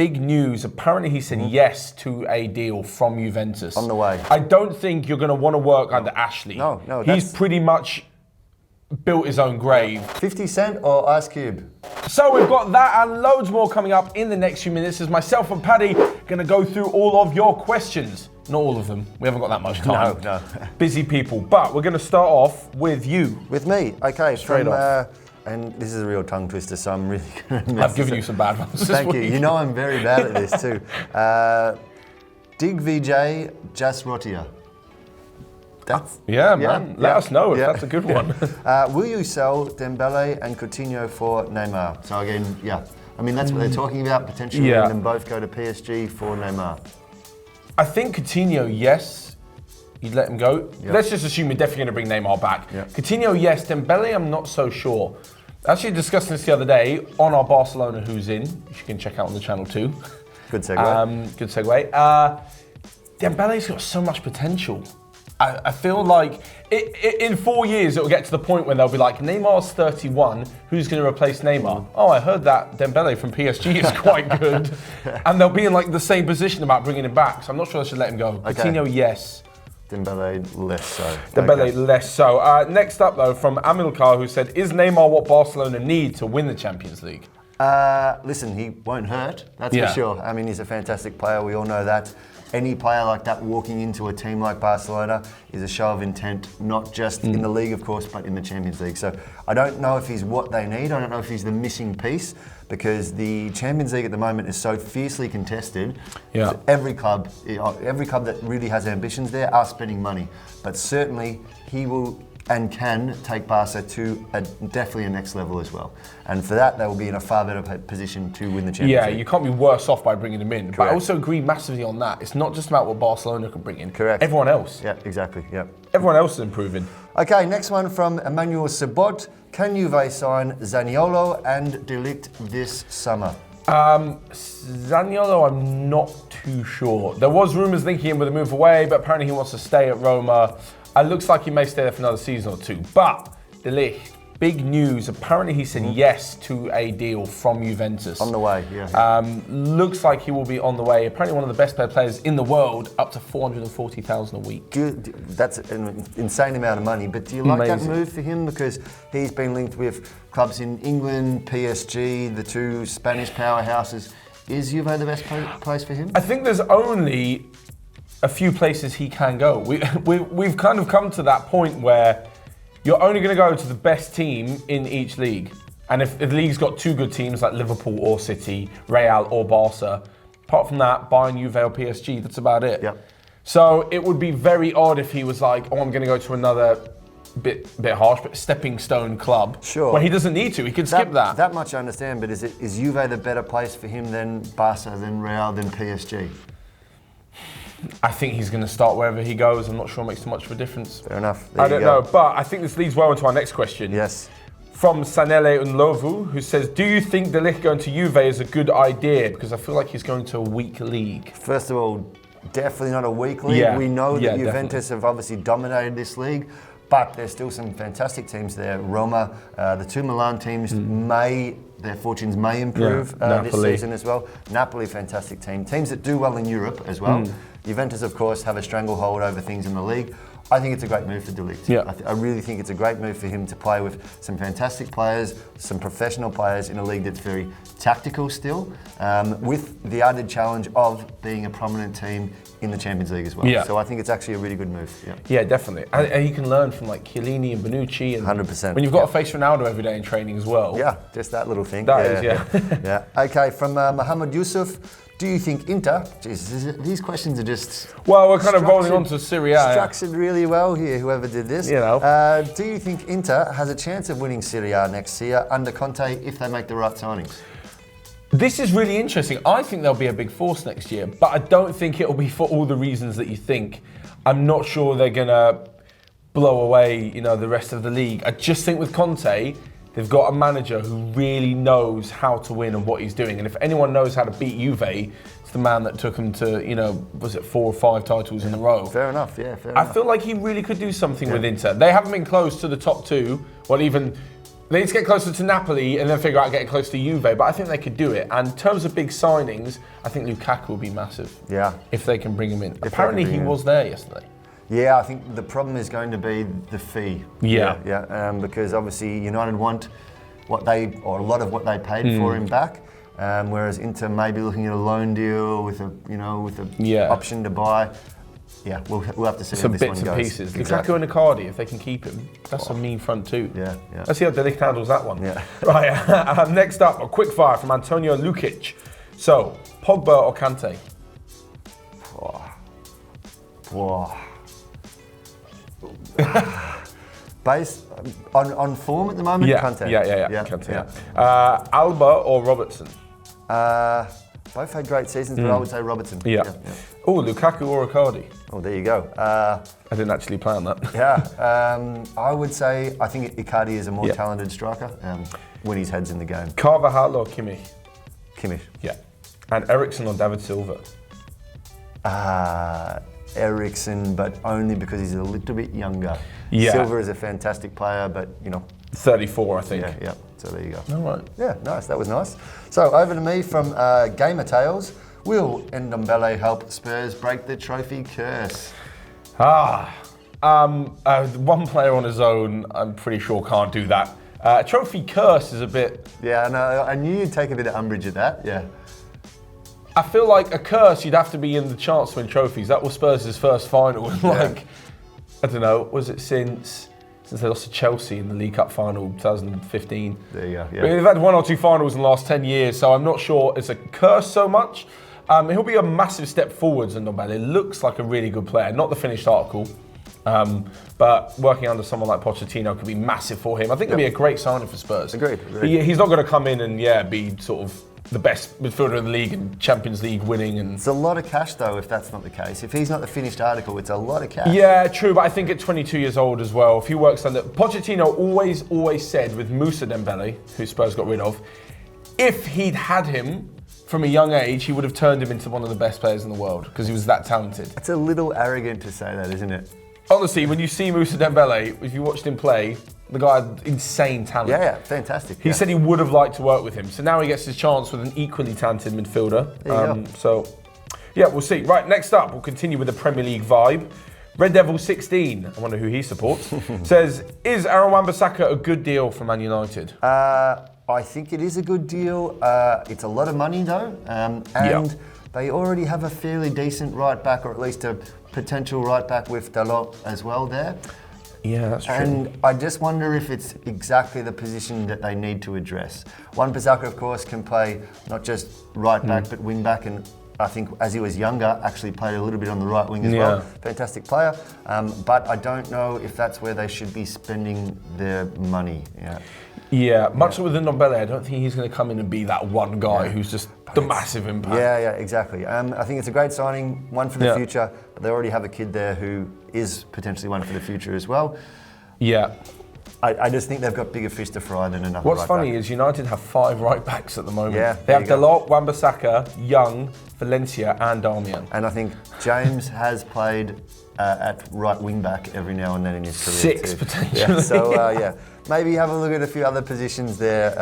big news. Apparently he said yes to a deal from Juventus. On the way. I don't think you're going to want to work under Ashley. No. He's pretty much built his own grave. 50 Cent or Ice Cube? So we've got that and loads more coming up in the next few minutes as myself and Paddy going to go through all of your questions. Not all of them. We haven't got that much time. No. Busy people. But we're going to start off with you. With me? Okay. Straight off. And this is a real tongue twister, so I'm really going to I've given you some bad ones this Thank week. you. You know I'm very bad at this too. Dig VJ Jasrotia. Yeah, man. Let us know if that's a good one. Will you sell Dembele and Coutinho for Neymar? So again, I mean, that's what they're talking about, potentially letting them both go to PSG for Neymar. I think Coutinho, yes. You'd let him go. Yep. Let's just assume you're definitely going to bring Neymar back. Yep. Coutinho, yes. Dembele, I'm not so sure. Actually discussing this the other day on our Barcelona Who's In, which you can check out on the channel too. Good segue. Good segue. Dembele's got so much potential. I feel like in 4 years it'll get to the point when they'll be like, Neymar's 31, who's going to replace Neymar? Oh, I heard that Dembele from PSG is quite good. And they'll be in like the same position about bringing him back. So I'm not sure I should let him go. Okay. Coutinho, yes. Dembele, less so. Dembele, less so. Next up though, from Amilcar, who said, is Neymar what Barcelona need to win the Champions League? Listen, he won't hurt, that's for sure. I mean, he's a fantastic player, we all know that. Any player like that walking into a team like Barcelona is a show of intent, not just in the league, of course, but in the Champions League. So I don't know if he's what they need. I don't know if he's the missing piece because the Champions League at the moment is so fiercely contested. Yeah. Every club that really has ambitions there are spending money. But certainly he will and can take Barca to definitely a next level as well. And for that, they will be in a far better position to win the Champions League. You can't be worse off by bringing him in. Correct. But I also agree massively on that. It's not just about what Barcelona can bring in. Correct. Everyone else. Yeah, exactly. Yeah. Everyone else is improving. Okay, next one from Emmanuel Sabot. Can Juve sign Zaniolo and Ligt this summer? Zaniolo, I'm not too sure. There was rumours linking him with a move away, but apparently he wants to stay at Roma. It looks like he may stay there for another season or two. But Ligt, big news. Apparently he said yes to a deal from Juventus. On the way, yeah. Looks like he will be on the way. Apparently one of the best paid players in the world, up to 440,000 a week. That's an insane amount of money. But do you like that move for him? Because he's been linked with clubs in England, PSG, the two Spanish powerhouses. Is Juve the best place for him? I think there's only a few places he can go. We've kind of come to that point where you're only going to go to the best team in each league. And if the league's got two good teams like Liverpool or City, Real or Barca, apart from that, Bayern, Juve or PSG, that's about it. Yep. So it would be very odd if he was like, I'm going to go to another bit harsh, but stepping stone club. Sure. When he doesn't need to, he can skip that. That much I understand, but is Juve the better place for him than Barca, than Real, than PSG? I think he's going to start wherever he goes. I'm not sure it makes too much of a difference. Fair enough. I don't know, but I think this leads well into our next question. Yes. From Sanele Unlovu, who says, do you think Ligt going to Juve is a good idea? Because I feel like he's going to a weak league. First of all, definitely not a weak league. Yeah. We know that definitely Juventus have obviously dominated this league, but there's still some fantastic teams there. Roma, the two Milan teams their fortunes may improve this season as well. Napoli, fantastic team. Teams that do well in Europe as well. Juventus, of course, have a stranglehold over things in the league. I think it's a great move for Ligt. Yeah. I really think it's a great move for him to play with some fantastic players, some professional players in a league that's very tactical still, with the added challenge of being a prominent team in the Champions League as well. Yeah. So I think it's actually a really good move. Yeah, definitely. And you can learn from like Chiellini and Bonucci. And 100%. When you've got to face Ronaldo every day in training as well. Yeah, just that little thing. That is. Yeah. Okay, from Mohamed Yusuf. Do you think Inter? Jesus, these questions are just. Well, we're kind of rolling on to Serie A. Structured really well here, whoever did this. You know. Do you think Inter has a chance of winning Serie A next year under Conte if they make the right signings? This is really interesting. I think they'll be a big force next year, but I don't think it'll be for all the reasons that you think. I'm not sure they're gonna blow away, the rest of the league. I just think with Conte, they've got a manager who really knows how to win and what he's doing. And if anyone knows how to beat Juve, it's the man that took them to, was it 4 or 5 titles in a row? Fair enough, fair enough. I feel like he really could do something with Inter. They haven't been close to the top 2, well, even They need to get closer to Napoli and then figure out getting close to Juve, but I think they could do it. And in terms of big signings, I think Lukaku will be massive. Yeah. If they can bring him in. Apparently he was there yesterday. Yeah, I think the problem is going to be the fee. Yeah. Because obviously United want a lot of what they paid for him back. Whereas Inter may be looking at a loan deal with a option to buy. Yeah, we'll have to see how this one goes. Some bits and pieces. Exactly. Lukaku and Icardi, if they can keep him, that's a mean front two. Yeah. Let's see how Ligt handles that one. Yeah. Right, next up, a quick fire from Antonio Lukic. So, Pogba or Conte? Based on form at the moment, Conte. Yeah. Conte, yeah. Alba or Robertson? Both had great seasons, but I would say Robertson. Yeah. Oh, Lukaku or Icardi? Oh, there you go. I didn't actually plan that. I would say I think Icardi is a more talented striker when his head's in the game. Carvajal or Kimmich? Kimmich. Yeah. And Eriksen or David Silva? Eriksen, but only because he's a little bit younger. Yeah. Silva is a fantastic player, but 34, I think. Yeah. So there you go. All right. Yeah, nice. That was nice. So over to me from Gamer Tales. Will Ndombele help Spurs break the trophy curse? One player on his own, I'm pretty sure can't do that. Trophy curse is a bit... Yeah, no, I knew you'd take a bit of umbrage at that, yeah. I feel like a curse, you'd have to be in the chance to win trophies. That was Spurs' first final. I don't know, was it since they lost to Chelsea in the League Cup final 2015? There you go, yeah. They've had 1 or 2 finals in the last 10 years, so I'm not sure it's a curse so much. He'll be a massive step forwards in Ndombele. Looks like a really good player, not the finished article. But working under someone like Pochettino could be massive for him. I think it'll be a great signing for Spurs. Agreed. He's not going to come in and be sort of the best midfielder in the league and Champions League winning. And it's a lot of cash though if that's not the case. If he's not the finished article, it's a lot of cash. Yeah, true. But I think at 22 years old as well, if he works under Pochettino, always said with Moussa Dembele, who Spurs got rid of, if he'd had him from a young age, he would have turned him into one of the best players in the world because he was that talented. It's a little arrogant to say that, isn't it? Honestly, when you see Moussa Dembele, if you watched him play, the guy had insane talent. Yeah, fantastic. He said he would have liked to work with him. So now he gets his chance with an equally talented midfielder. There you go. So, we'll see. Right, next up, we'll continue with the Premier League vibe. Red Devil 16, I wonder who he supports, says, is Aaron Wan-Bissaka a good deal for Man United? I think it is a good deal. It's a lot of money though, and they already have a fairly decent right back, or at least a potential right back with Dalot as well there. Yeah, that's true. And I just wonder if it's exactly the position that they need to address. Wan-Bissaka, of course, can play not just right back, but wing back, and I think as he was younger, actually played a little bit on the right wing as well. Fantastic player. But I don't know if that's where they should be spending their money. Yeah, much with Ndombele, I don't think he's going to come in and be that one guy who's just the massive impact. Yeah, exactly. I think it's a great signing, one for the future, but they already have a kid there who is potentially one for the future as well. Yeah. I just think they've got bigger fish to fry than another What's right funny back. is United have 5 right backs at the moment. Yeah, they have Dalot, Wan-Bissaka, Young, Valencia and Darmian. And I think James has played at right wing back every now and then in his career 6 too. potentially. Yeah, so maybe have a look at a few other positions there,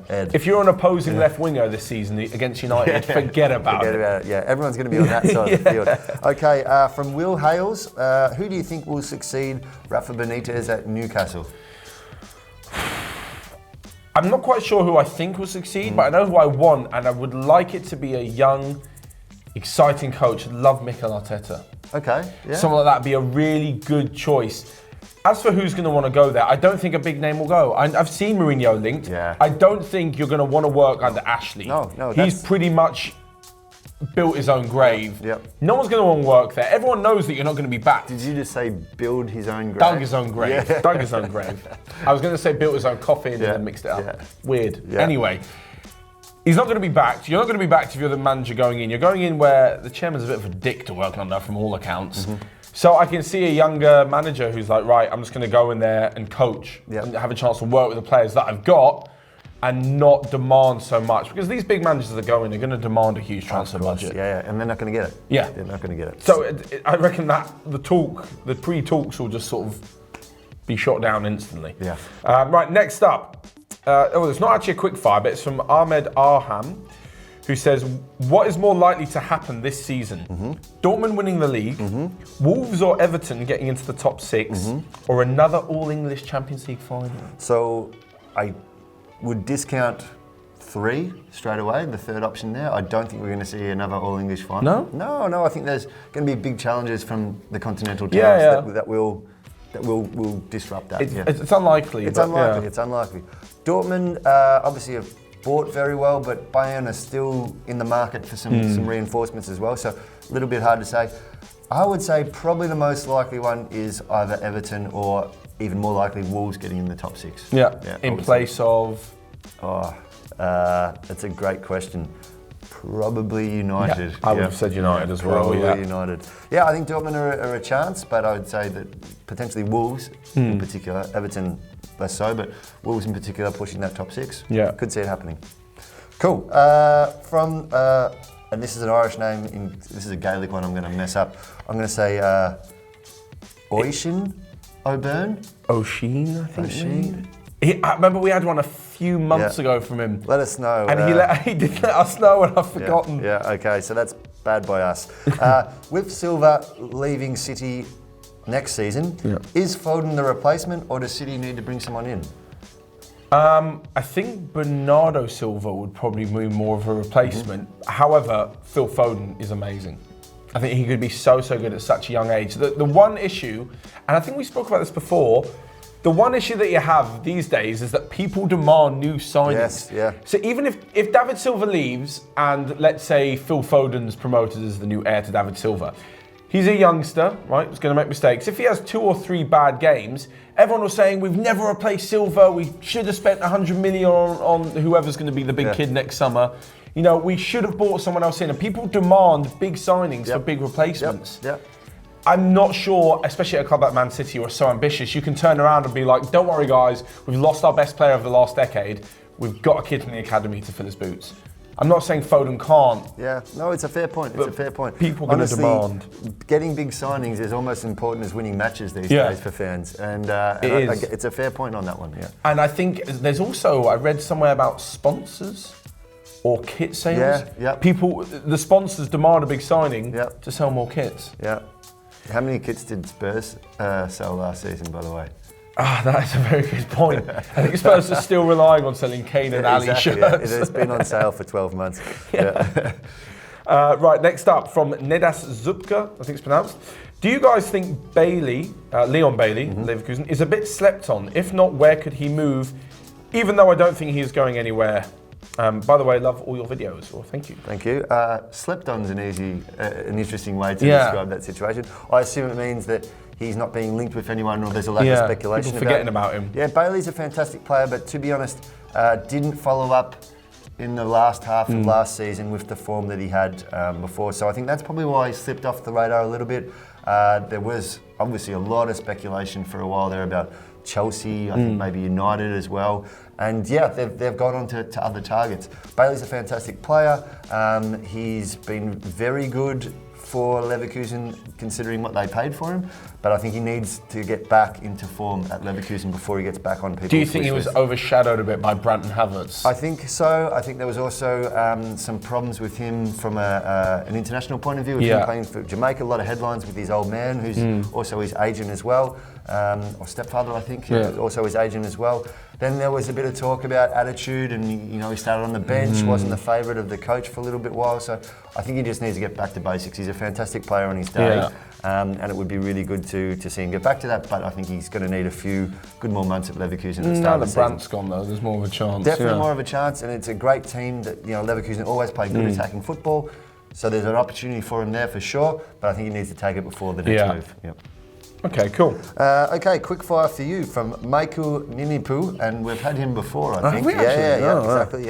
Ed. If you're an opposing left winger this season against United, forget about it. Yeah, everyone's going to be on that side of the field. Okay, from Will Hales, who do you think will succeed Rafa Benitez at Newcastle? I'm not quite sure who I think will succeed, but I know who I want, and I would like it to be a young, exciting coach. I'd love Mikel Arteta. Okay, yeah. Someone like that would be a really good choice. As for who's going to want to go there, I don't think a big name will go. I've seen Mourinho linked. Yeah. I don't think you're going to want to work under Ashley. No, he's pretty much built his own grave. Yep. No one's going to want to work there. Everyone knows that you're not going to be back. Did you just say build his own grave? Dug his own grave. Yeah. Dug his own grave. I was going to say built his own coffin and then mixed it up. Yeah. Weird. Yeah. Anyway, he's not going to be backed. You're not going to be backed if you're the manager going in. You're going in where the chairman's a bit of a dick to work under from all accounts. So I can see a younger manager who's like, right, I'm just going to go in there and coach and have a chance to work with the players that I've got and not demand so much. Because these big managers that go in are going to demand a huge transfer budget. Yeah, and they're not going to get it. Yeah. They're not going to get it. So I reckon that the pre-talks will just sort of be shot down instantly. Yeah. Right, next up, It's not actually a quick fire, but it's from Ahmed Arham, who says, what is more likely to happen this season? Dortmund winning the league, Wolves or Everton getting into the top 6, or another all-English Champions League final? So I would discount 3 straight away, the third option there. I don't think we're going to see another all-English final. No? No, I think there's going to be big challenges from the continental towns that will disrupt that. It's unlikely. It's unlikely. Dortmund obviously have bought very well, but Bayern are still in the market for some reinforcements as well, so a little bit hard to say. I would say probably the most likely one is either Everton or even more likely Wolves getting in the top 6. In place of? That's a great question. Probably United. I would have said United as well. Probably United. Yeah, I think Dortmund are a chance, but I would say that potentially Wolves in particular, Everton less so, but Wolves in particular pushing that top 6. Yeah. Could see it happening. Cool. And this is an Irish name, this is a Gaelic one I'm going to mess up. I'm going to say Oisín O'Byrne. Oisín, I think. Oisín. I remember we had one a few months ago from him. Let us know. And he did let us know, and I've forgotten. Yeah, okay, so that's bad by us. With Silva leaving City next season, is Foden the replacement, or does City need to bring someone in? I think Bernardo Silva would probably be more of a replacement. However, Phil Foden is amazing. I think he could be so good at such a young age. The one issue, and I think we spoke about this before, the one issue that you have these days is that people demand new signings. So even if David Silva leaves and let's say Phil Foden's promoted as the new heir to David Silva, he's a youngster, right? He's going to make mistakes. If he has 2 or 3 bad games, everyone was saying we've never replaced Silva. We should have spent 100 million on whoever's going to be the big kid next summer. You know, we should have brought someone else in. And people demand big signings for big replacements. I'm not sure, especially at a club like Man City who are so ambitious, you can turn around and be like, don't worry guys, we've lost our best player of the last decade. We've got a kid in the academy to fill his boots. I'm not saying Foden can't. Yeah, no, it's a fair point. It's a fair point. People are going to demand. Getting big signings is almost as important as winning matches these days for fans. And it's a fair point on that one, And I think there's also, I read somewhere about sponsors or kit sales. People, the sponsors demand a big signing to sell more kits. How many kits did Spurs sell last season, by the way? That's a very good point. I think Spurs are still relying on selling Kane and Ali shirts. It's been on sale for 12 months. Right, next up from Nedas Zupka, I think it's pronounced. Do you guys think Leon Bailey, Leverkusen, is a bit slept on? If not, where could he move? Even though I don't think he's going anywhere. By the way, love all your videos. Well, thank you. Thank you. Slept on is an interesting way to describe that situation. I assume it means that he's not being linked with anyone, or there's a lack of speculation people forgetting about him. Yeah, Bailey's a fantastic player, but to be honest, didn't follow up in the last half of last season with the form that he had before. So I think that's probably why he slipped off the radar a little bit. There was obviously a lot of speculation for a while there about Chelsea, I think maybe United as well. And they've gone on to other targets. Bailey's a fantastic player. He's been very good for Leverkusen considering what they paid for him, but I think he needs to get back into form at Leverkusen before he gets back on people's Do you think he was overshadowed a bit by Branton Havertz? I think so. I think there was also some problems with him from an international point of view, with him playing for Jamaica. A lot of headlines with his old man, who's also his agent as well, or stepfather, I think, also his agent as well. Then there was a bit of talk about attitude, and he started on the bench, wasn't the favourite of the coach for a little bit while. So I think he just needs to get back to basics. He's a fantastic player on his day, and it would be really good to see him get back to that. But I think he's going to need a few good more months at Leverkusen at the start of the season. Brandt's gone though. There's more of a chance. Definitely more of a chance, and it's a great team that Leverkusen always play good attacking football. So there's an opportunity for him there for sure. But I think he needs to take it before the next move. Yep. Okay, cool. Okay, quick fire for you from Maiku Ninipu, and we've had him before, I think. Exactly.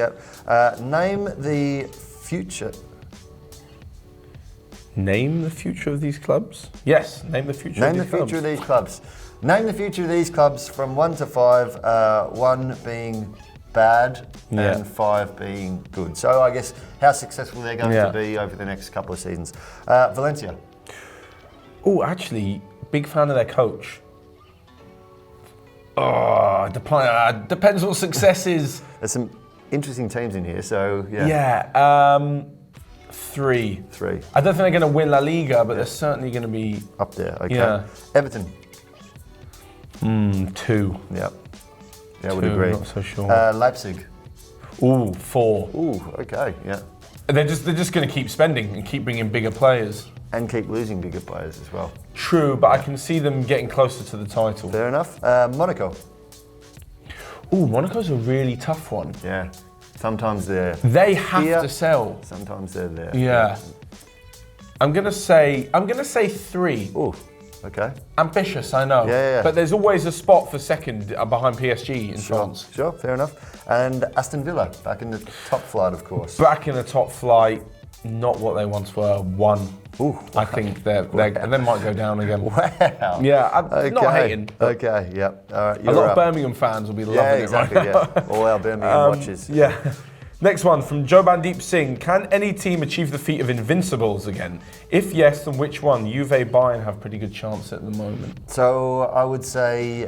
Name the future. Name the future of these clubs? Yes, name the future of these clubs. Name the future of these clubs. Name the future of these clubs from 1 to 5, 1 being bad and 5 being good. So I guess how successful they're going to be over the next couple of seasons. Valencia. Oh, actually, big fan of their coach. Oh, depends what success is. There's some interesting teams in here, so yeah. Yeah, 3. 3. I don't think they're going to win La Liga, but they're certainly going to be Up there, okay. Yeah. Everton. 2. Yeah. Yeah, I would 2, agree. Not so sure. Leipzig. Ooh, 4. Ooh, okay, yeah. They're just going to keep spending and keep bringing bigger players. And keep losing bigger players as well. True, but I can see them getting closer to the title. Fair enough. Monaco. Ooh, Monaco's a really tough one. Yeah. Sometimes they're They have here, to sell. sometimes they're there. Yeah. I'm gonna say 3. Ooh, okay. Ambitious, I know. Yeah. But there's always a spot for second behind PSG in France. Sure, fair enough. And Aston Villa, back in the top flight, of course. Back in the top flight, not what they once were. 1. Ooh, I think they might go down again. wow. Yeah, I'm not hating. Okay, yeah. All right, A lot of Birmingham fans will be loving exactly, it right now. All our Birmingham watches. Yeah. Next one from Jobandeep Singh. Can any team achieve the feat of Invincibles again? If yes, then which one? Juve, Bayern have pretty good chance at the moment. So I would say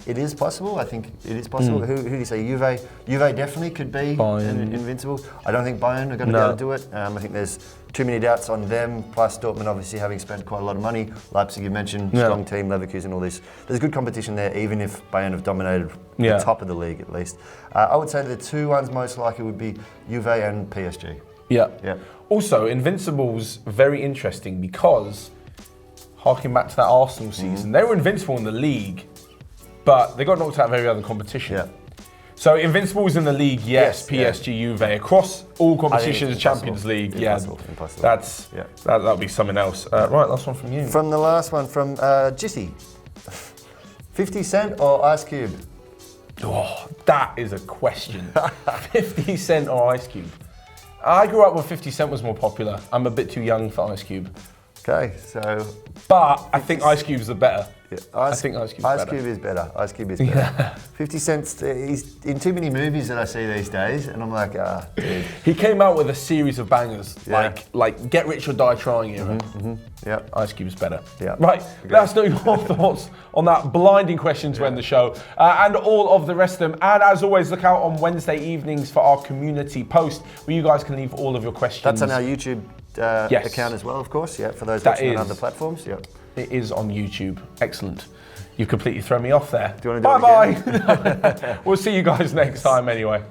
it is possible. I think it is possible. Who do you say? Juve definitely could be invincible. I don't think Bayern are going to be able to do it. I think there's too many doubts on them, plus Dortmund obviously having spent quite a lot of money. Leipzig, you mentioned, strong team, Leverkusen, all this. There's good competition there, even if Bayern have dominated the top of the league at least. I would say the 2 ones most likely would be Juve and PSG. Yeah. Yeah. Also, Invincible's very interesting because, harking back to that Arsenal season, they were invincible in the league, but they got knocked out of every other competition. Yeah. So Invincibles in the league, yes. PSG, Juve across all competitions, Champions League, Impossible. that'll be something else. Right, last one from you. From the last one, from Jissy, 50 Cent or Ice Cube? Oh, that is a question. 50 Cent or Ice Cube? I grew up when 50 Cent was more popular. I'm a bit too young for Ice Cube. Okay, so. But I think Ice Cube's the better. Yeah, I think Ice Cube's Ice better. Cube is better. Ice Cube is better. Yeah. 50 Cent's he's in too many movies that I see these days, and I'm like, dude. He came out with a series of bangers, like Get Rich or Die Trying era. Yeah. Ice Cube's better. Yeah. Right, let us know your thoughts on that blinding question to end the show, and all of the rest of them. And as always, look out on Wednesday evenings for our community post, where you guys can leave all of your questions. That's on our YouTube account as well, of course. Yeah, for those watching on other platforms. Yeah. It is on YouTube. Excellent. You've completely thrown me off there. Do you want to do it again? Bye-bye. We'll see you guys next time anyway.